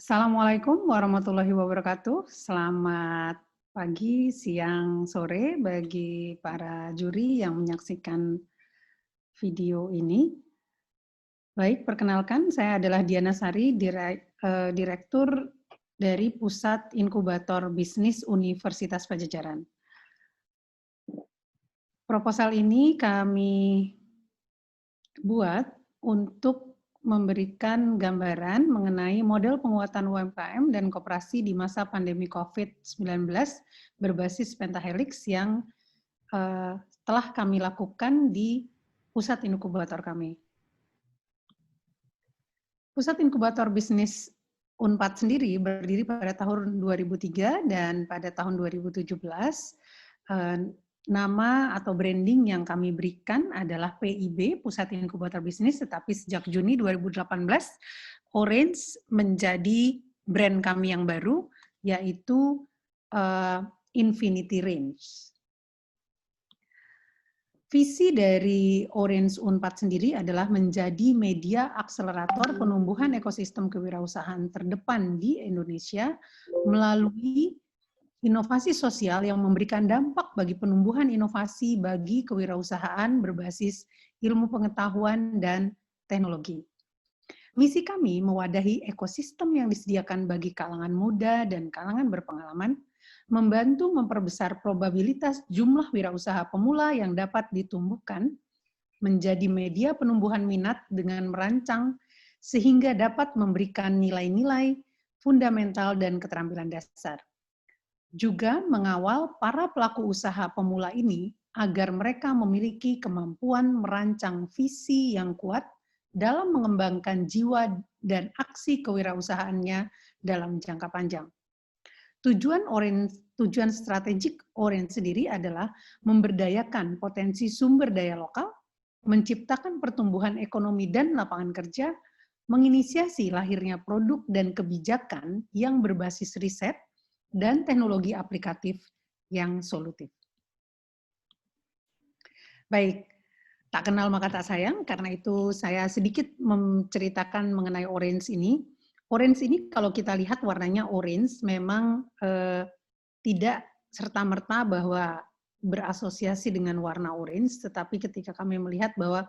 Assalamualaikum warahmatullahi wabarakatuh. Selamat pagi, siang, sore bagi para juri yang menyaksikan video ini. Baik, perkenalkan saya adalah Diana Sari, Direktur dari Pusat Inkubator Bisnis Universitas Padjadjaran. Proposal ini kami buat untuk memberikan gambaran mengenai model penguatan UMKM dan koperasi di masa pandemi COVID-19 berbasis Pentahelix yang telah kami lakukan di pusat inkubator kami. Pusat Inkubator Bisnis UNPAD sendiri berdiri pada tahun 2003 dan pada tahun 2017 nama atau branding yang kami berikan adalah PIB, Pusat Inkubator Bisnis, tetapi sejak Juni 2018, Orange menjadi brand kami yang baru, yaitu Infinity Range. Visi dari Orange UNPAD sendiri adalah menjadi media akselerator penumbuhan ekosistem kewirausahaan terdepan di Indonesia melalui inovasi sosial yang memberikan dampak bagi penumbuhan inovasi bagi kewirausahaan berbasis ilmu pengetahuan dan teknologi. Misi kami mewadahi ekosistem yang disediakan bagi kalangan muda dan kalangan berpengalaman, membantu memperbesar probabilitas jumlah wirausaha pemula yang dapat ditumbuhkan, menjadi media penumbuhan minat dengan merancang sehingga dapat memberikan nilai-nilai fundamental dan keterampilan dasar. Juga mengawal para pelaku usaha pemula ini agar mereka memiliki kemampuan merancang visi yang kuat dalam mengembangkan jiwa dan aksi kewirausahaannya dalam jangka panjang. Tujuan strategik Orange sendiri adalah memberdayakan potensi sumber daya lokal, menciptakan pertumbuhan ekonomi dan lapangan kerja, menginisiasi lahirnya produk dan kebijakan yang berbasis riset, dan teknologi aplikatif yang solutif. Baik, tak kenal maka tak sayang, karena itu saya sedikit menceritakan mengenai Orange ini. Orange ini kalau kita lihat warnanya orange memang tidak serta-merta bahwa berasosiasi dengan warna orange, tetapi ketika kami melihat bahwa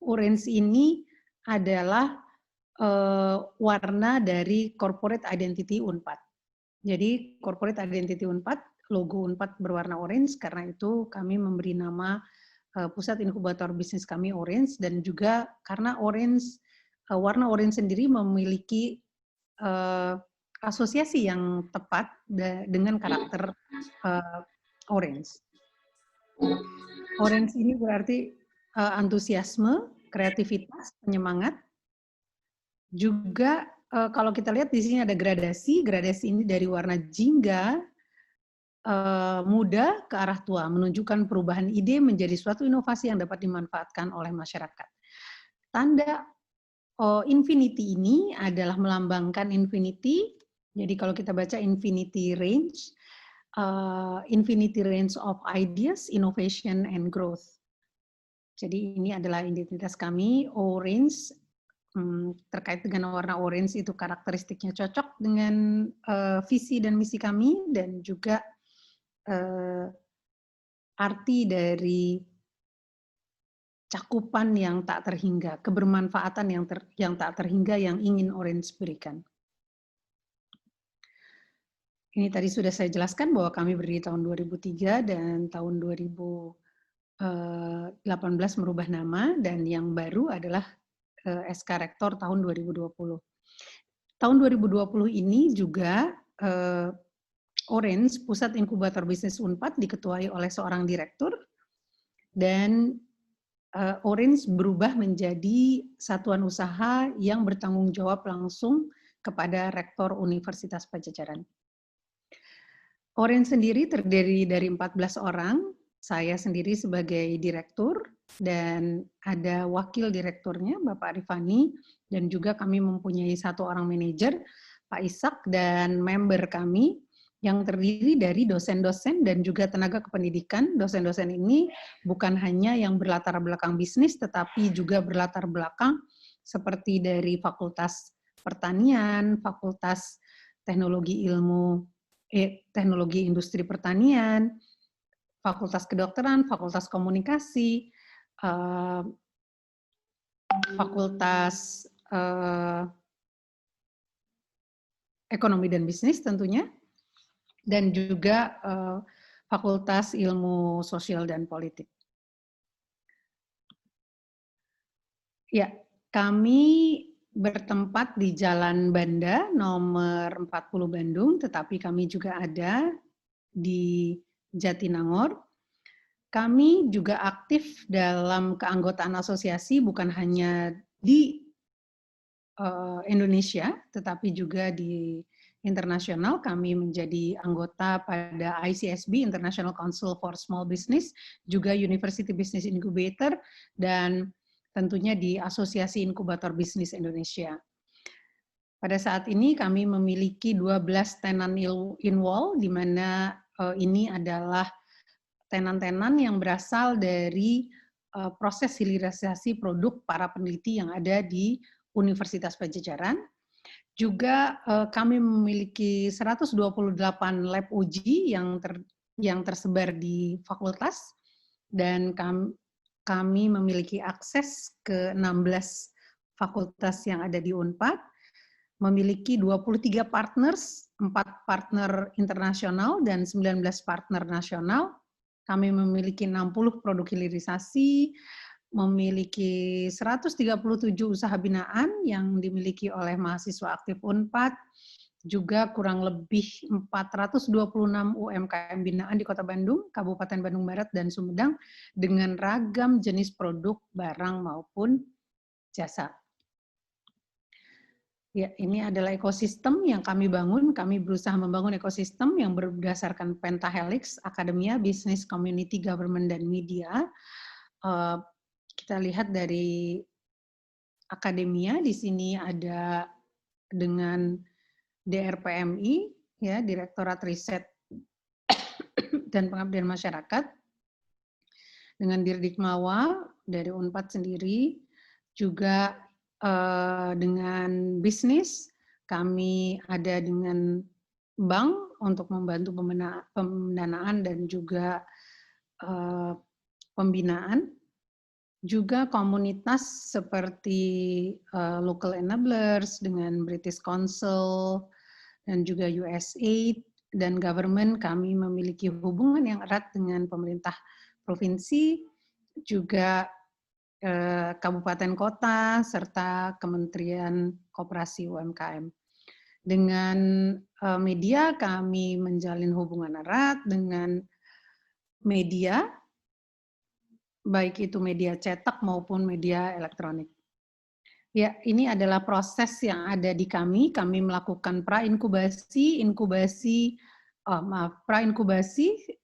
orange ini adalah warna dari corporate identity UNPAD. Jadi corporate identity UNPAD, logo UNPAD berwarna orange, karena itu kami memberi nama pusat inkubator bisnis kami Orange, dan juga karena orange, warna orange sendiri memiliki asosiasi yang tepat dengan karakter orange. Orange ini berarti antusiasme, kreativitas, penyemangat. Juga kalau kita lihat di sini ada gradasi ini dari warna jingga, muda ke arah tua, menunjukkan perubahan ide menjadi suatu inovasi yang dapat dimanfaatkan oleh masyarakat. Tanda infinity ini adalah melambangkan infinity, jadi kalau kita baca infinity range of ideas, innovation, and growth. Jadi ini adalah identitas kami, Orange. Terkait dengan warna orange itu karakteristiknya cocok dengan visi dan misi kami, dan juga arti dari cakupan yang tak terhingga, kebermanfaatan yang tak terhingga yang ingin Orange berikan. Ini tadi sudah saya jelaskan bahwa kami berdiri tahun 2003 dan tahun 2018 merubah nama, dan yang baru adalah SK Rektor tahun 2020. Tahun 2020 ini juga Orange, Pusat Inkubator Bisnis UNPAD, diketuai oleh seorang direktur, dan Orange berubah menjadi satuan usaha yang bertanggung jawab langsung kepada Rektor Universitas Padjadjaran. Orange sendiri terdiri dari 14 orang, saya sendiri sebagai direktur, dan ada wakil direkturnya, Bapak Arifani, dan juga kami mempunyai satu orang manajer, Pak Ishak, dan member kami yang terdiri dari dosen-dosen dan juga tenaga kependidikan. Dosen-dosen ini bukan hanya yang berlatar belakang bisnis, tetapi juga berlatar belakang seperti dari Fakultas pertanian, Fakultas Teknologi Teknologi Industri Pertanian, Fakultas Kedokteran, Fakultas Komunikasi, Fakultas Ekonomi dan Bisnis tentunya, dan juga Fakultas Ilmu Sosial dan Politik. Ya, kami bertempat di Jalan Banda nomor 40 Bandung, tetapi kami juga ada di Jatinangor. Kami juga aktif dalam keanggotaan asosiasi bukan hanya di Indonesia, tetapi juga di internasional. Kami menjadi anggota pada ICSB, International Council for Small Business, juga University Business Incubator, dan tentunya di Asosiasi Inkubator Bisnis Indonesia. Pada saat ini kami memiliki 12 tenan in-wall, di mana ini adalah tenan-tenan yang berasal dari proses hilirisasi produk para peneliti yang ada di Universitas Pajajaran. Juga kami memiliki 128 lab uji yang tersebar di fakultas, dan kami memiliki akses ke 16 fakultas yang ada di Unpad, memiliki 23 partners, 4 partner internasional dan 19 partner nasional. Kami memiliki 60 produk hilirisasi, memiliki 137 usaha binaan yang dimiliki oleh mahasiswa aktif Unpad, juga kurang lebih 426 UMKM binaan di Kota Bandung, Kabupaten Bandung Barat, dan Sumedang dengan ragam jenis produk, barang maupun jasa. Ya, ini adalah ekosistem yang kami bangun. Kami berusaha membangun ekosistem yang berdasarkan Pentahelix, Akademia, Business, Community, Government, dan Media. Kita lihat dari akademia, di sini ada dengan DRPMI, ya, Direktorat Riset dan Pengabdian Masyarakat, dengan Dirdikmawa dari Unpad sendiri, juga dengan bisnis, kami ada dengan bank untuk membantu pendanaan dan juga pembinaan. Juga komunitas seperti Local Enablers dengan British Council dan juga USAID, dan government kami memiliki hubungan yang erat dengan pemerintah provinsi, juga kabupaten kota, serta Kementerian Koperasi UMKM. Dengan media kami menjalin hubungan erat dengan media, baik itu media cetak maupun media elektronik. Ya, ini adalah proses yang ada di kami. Kami melakukan pra-inkubasi,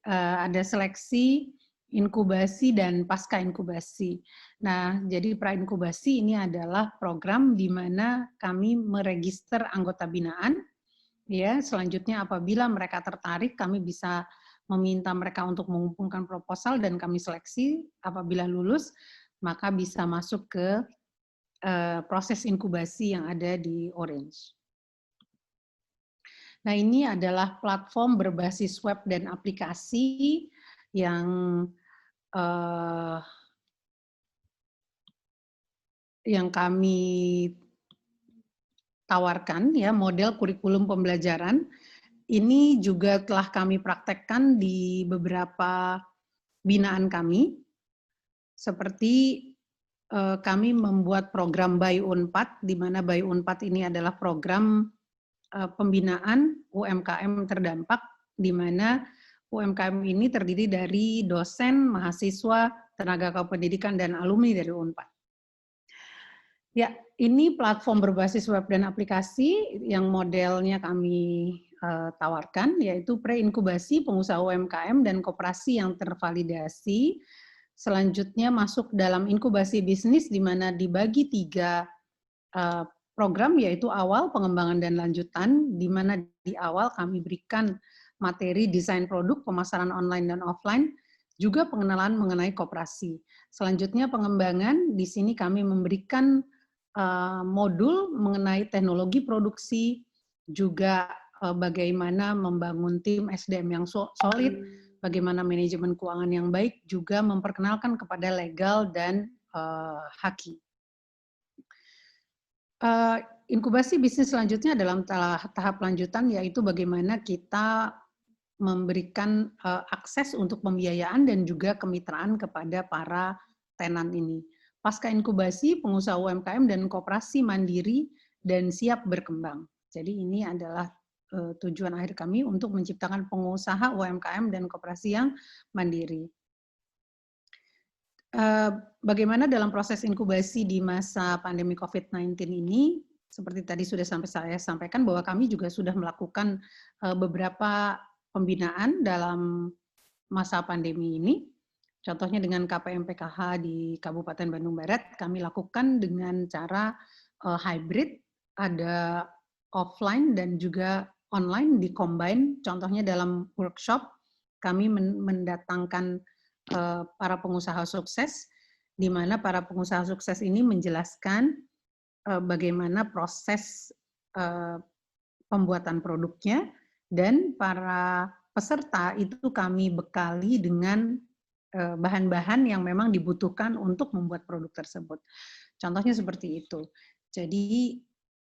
ada seleksi, inkubasi, dan pasca inkubasi. Nah, jadi pra-inkubasi ini adalah program di mana kami meregister anggota binaan. Ya, selanjutnya apabila mereka tertarik, kami bisa meminta mereka untuk mengumpulkan proposal dan kami seleksi. Apabila lulus, maka bisa masuk ke proses inkubasi yang ada di Orange. Nah, ini adalah platform berbasis web dan aplikasi yang kami tawarkan, ya, model kurikulum pembelajaran. Ini juga telah kami praktekkan di beberapa binaan kami, seperti kami membuat program By Unpad, di mana By Unpad ini adalah program pembinaan UMKM terdampak, di mana UMKM ini terdiri dari dosen, mahasiswa, tenaga kependidikan, dan alumni dari Unpad. Ya, ini platform berbasis web dan aplikasi yang modelnya kami tawarkan, yaitu pre-inkubasi pengusaha UMKM dan koperasi yang tervalidasi. Selanjutnya masuk dalam inkubasi bisnis, di mana dibagi 3 program, yaitu awal, pengembangan, dan lanjutan, di mana di awal kami berikan materi desain produk, pemasaran online dan offline, juga pengenalan mengenai koperasi. Selanjutnya pengembangan, di sini kami memberikan modul mengenai teknologi produksi, juga bagaimana membangun tim SDM yang solid, bagaimana manajemen keuangan yang baik, juga memperkenalkan kepada legal dan haki. Inkubasi bisnis selanjutnya dalam tahap lanjutan, yaitu bagaimana kita memberikan akses untuk pembiayaan dan juga kemitraan kepada para tenan ini. Pasca inkubasi, pengusaha UMKM dan koperasi mandiri dan siap berkembang. Jadi ini adalah tujuan akhir kami untuk menciptakan pengusaha UMKM dan koperasi yang mandiri. Bagaimana dalam proses inkubasi di masa pandemi COVID-19 ini, seperti tadi sudah saya sampaikan bahwa kami juga sudah melakukan beberapa pembinaan dalam masa pandemi ini. Contohnya dengan KPM PKH di Kabupaten Bandung Barat, kami lakukan dengan cara hybrid, ada offline dan juga online di-combine. Contohnya dalam workshop, kami mendatangkan para pengusaha sukses, di mana para pengusaha sukses ini menjelaskan bagaimana proses pembuatan produknya, dan para peserta itu kami bekali dengan bahan-bahan yang memang dibutuhkan untuk membuat produk tersebut. Contohnya seperti itu. Jadi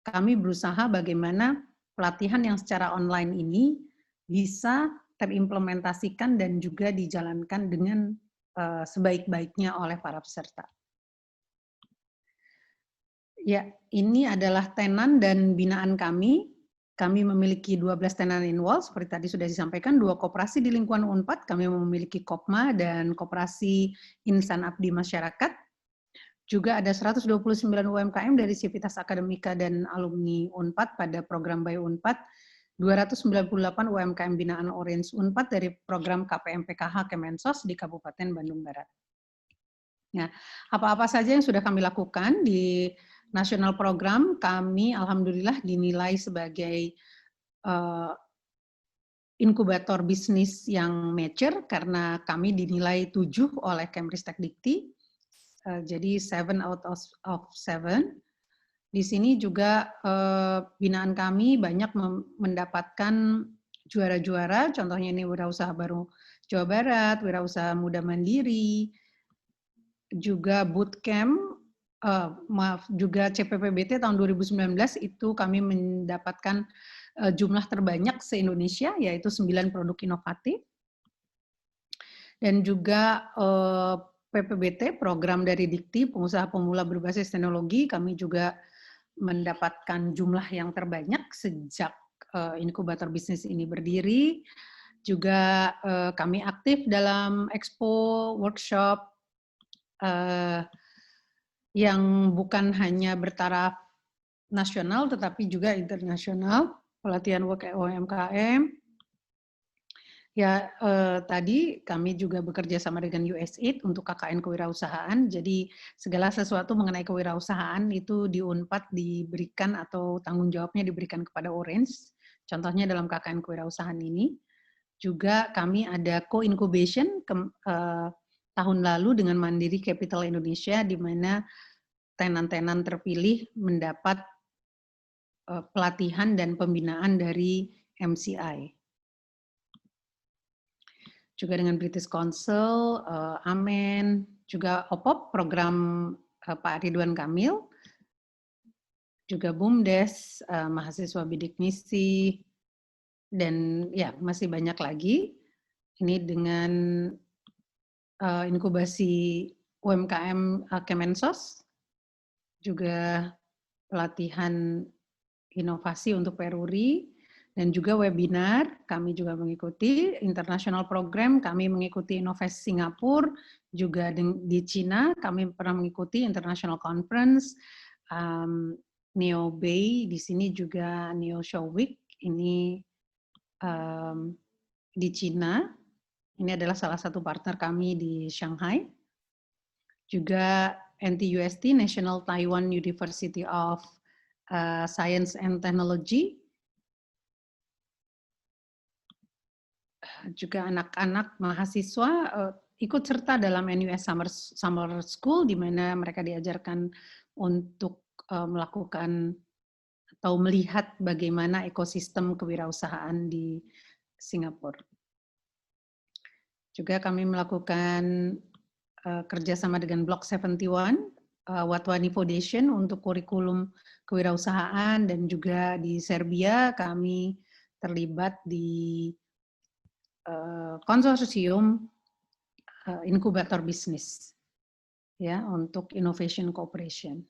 kami berusaha bagaimana pelatihan yang secara online ini bisa terimplementasikan dan juga dijalankan dengan sebaik-baiknya oleh para peserta. Ya, ini adalah tenan dan binaan kami. Kami memiliki 12 tenan involved, seperti tadi sudah disampaikan, 2 koperasi di lingkungan UNPAD, kami memiliki Kopma dan koperasi Insan Abdi Masyarakat. Juga ada 129 UMKM dari Sivitas Akademika dan alumni UNPAD pada program By UNPAD, 298 UMKM binaan Orange UNPAD dari program KPM PKH Kemensos di Kabupaten Bandung Barat. Nah, apa-apa saja yang sudah kami lakukan di nasional program, kami alhamdulillah dinilai sebagai inkubator bisnis yang mature karena kami dinilai 7 oleh Kemristek Dikti. Jadi 7 out of 7. Di sini juga binaan kami banyak mendapatkan juara-juara, contohnya ini Wirausaha Baru Jawa Barat, Wirausaha Muda Mandiri, juga bootcamp, juga CPPBT tahun 2019 itu kami mendapatkan jumlah terbanyak se-Indonesia, yaitu 9 produk inovatif. Dan juga PPBT, program dari Dikti, pengusaha pemula berbasis teknologi, kami juga mendapatkan jumlah yang terbanyak sejak inkubator bisnis ini berdiri. Juga kami aktif dalam expo, workshop, yang bukan hanya bertaraf nasional, tetapi juga internasional, pelatihan UMKM. Ya, tadi kami juga bekerja sama dengan USAID untuk KKN kewirausahaan. Jadi segala sesuatu mengenai kewirausahaan itu di UNPAD diberikan atau tanggung jawabnya diberikan kepada Orange. Contohnya dalam KKN kewirausahaan ini. Juga kami ada co-incubation tahun lalu dengan Mandiri Capital Indonesia, di mana tenan-tenan terpilih mendapat pelatihan dan pembinaan dari MCI. Juga dengan British Council, Amen, juga OPOP, program Pak Ridwan Kamil, juga BUMDes, mahasiswa bidik misi, dan ya masih banyak lagi. Ini dengan inkubasi UMKM Kemensos, juga pelatihan inovasi untuk Peruri, dan juga webinar, kami juga mengikuti international program, kami mengikuti Inovasi Singapura, juga di Cina, kami pernah mengikuti international conference, Neo Bay, di sini juga Neo Show Week, ini di Cina, ini adalah salah satu partner kami di Shanghai, juga NTUST, National Taiwan University of Science and Technology, juga anak-anak mahasiswa ikut serta dalam NUS Summer School, di mana mereka diajarkan untuk melakukan atau melihat bagaimana ekosistem kewirausahaan di Singapura. Juga kami melakukan kerjasama dengan Block 71, Watwani Foundation untuk kurikulum kewirausahaan, dan juga di Serbia kami terlibat di konsorsium inkubator bisnis ya untuk innovation cooperation.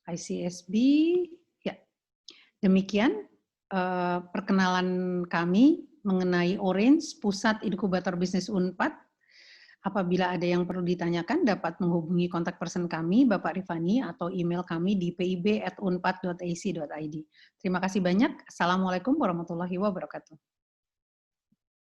ICSB, ya demikian perkenalan kami mengenai Orange, Pusat Inkubator Bisnis UNPAD. Apabila ada yang perlu ditanyakan, dapat menghubungi kontak person kami, Bapak Rifani, atau email kami di pib@unpad.ac.id. Terima kasih banyak. Assalamualaikum warahmatullahi wabarakatuh.